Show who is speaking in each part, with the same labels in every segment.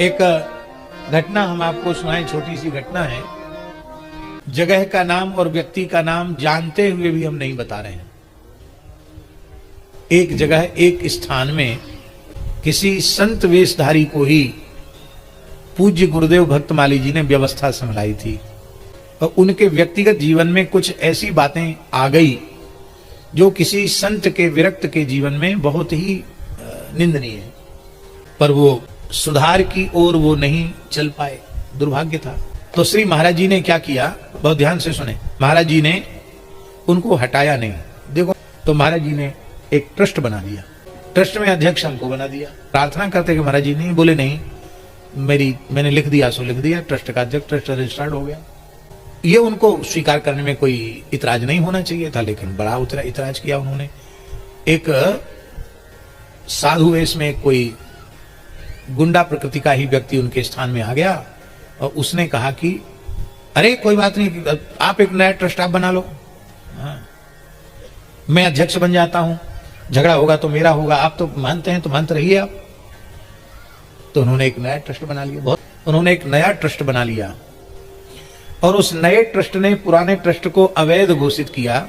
Speaker 1: एक घटना हम आपको सुनाएं, छोटी सी घटना है। जगह का नाम और व्यक्ति का नाम जानते हुए भी हम नहीं बता रहे हैं। एक जगह, एक स्थान में किसी संत वेशधारी को ही पूज्य गुरुदेव भक्तमाली जी ने व्यवस्था संभलाई थी और उनके व्यक्तिगत जीवन में कुछ ऐसी बातें आ गई जो किसी संत के विरक्त के जीवन में बहुत ही निंदनीय है, पर वो सुधार की ओर वो नहीं चल पाए, दुर्भाग्य था। तो श्री महाराज जी ने क्या किया, बहुत ध्यान से सुने। महाराज जी ने उनको हटाया नहीं। देखो, तो महाराज जी ने एक ट्रस्ट बना दिया, ट्रस्ट में अध्यक्ष हमको बना दिया। प्रार्थना करते कि महाराज जी नहीं बोले, नहीं मैंने लिख दिया सो लिख दिया, ट्रस्ट का अध्यक्ष, ट्रस्ट रजिस्टर्ड हो गया। ये उनको स्वीकार करने में कोई इतराज नहीं होना चाहिए था, लेकिन बड़ा इतराज किया उन्होंने। एक साधु वेश में कोई गुंडा प्रकृति का ही व्यक्ति उनके स्थान में आ गया और उसने कहा कि अरे कोई बात नहीं, आप एक नया ट्रस्ट आप बना लो, हाँ, मैं अध्यक्ष बन जाता हूं, झगड़ा होगा तो मेरा होगा, आप तो मानते हैं तो मानते रहिए आप। तो उन्होंने एक नया ट्रस्ट बना लिया, उन्होंने एक नया ट्रस्ट बना लिया और उस नए ट्रस्ट ने पुराने ट्रस्ट को अवैध घोषित किया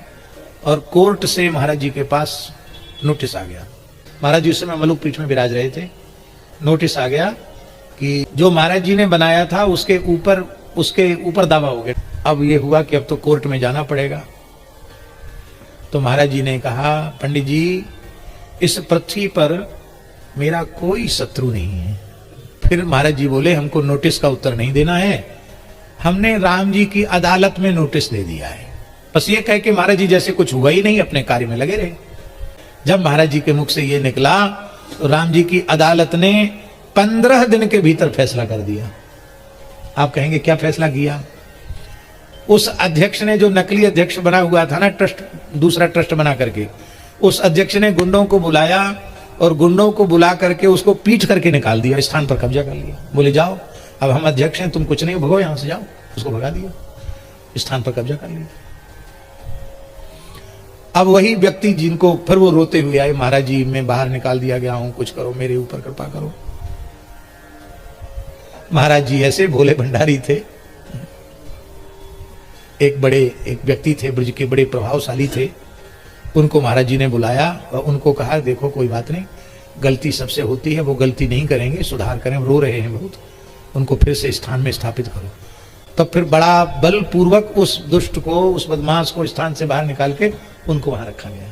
Speaker 1: और कोर्ट से महाराज जी के पास नोटिस आ गया। महाराज जी उस समय मलुक पीठ में विराज रहे थे। नोटिस आ गया कि जो महाराज जी ने बनाया था उसके ऊपर दावा हो गया। अब ये हुआ कि अब तो कोर्ट में जाना पड़ेगा। तो महाराज जी ने कहा, पंडित जी, इस पृथ्वी पर मेरा कोई शत्रु नहीं है। फिर महाराज जी बोले, हमको नोटिस का उत्तर नहीं देना है, हमने राम जी की अदालत में नोटिस दे दिया है। बस ये कह के महाराज जी जैसे कुछ हुआ ही नहीं, अपने कार्य में लगे रहे। जब महाराज जी के मुख से ये निकला तो राम जी की अदालत ने 15 दिन के भीतर फैसला कर दिया। आप कहेंगे क्या फैसला किया? उस अध्यक्ष ने, जो नकली अध्यक्ष बना हुआ था ना, ट्रस्ट, दूसरा ट्रस्ट बना करके, उस अध्यक्ष ने गुंडों को बुलाया और गुंडों को बुला करके उसको पीट करके निकाल दिया, स्थान पर कब्जा कर लिया। बोले जाओ, अब हम अध्यक्ष हैं, तुम कुछ नहीं, भगो यहां से, जाओ। उसको भगा दिया, स्थान पर कब्जा कर लिया। अब वही व्यक्ति जिनको फिर वो रोते हुए आए, महाराज जी मैं बाहर निकाल दिया गया हूं, कुछ करो, मेरे ऊपर कृपा करो। महाराज जी ऐसे भोले भंडारी थे। एक व्यक्ति थे ब्रज के, बड़े प्रभावशाली थे। उनको महाराज जी ने बुलाया और उनको कहा, देखो कोई बात नहीं, गलती सबसे होती है, वो गलती नहीं करेंगे, सुधार करें, रो रहे हैं बहुत, उनको फिर से स्थान में स्थापित करो। तब फिर बड़ा बलपूर्वक उस दुष्ट को, उस बदमाश को स्थान से बाहर निकाल के उनको वहां रखा गया।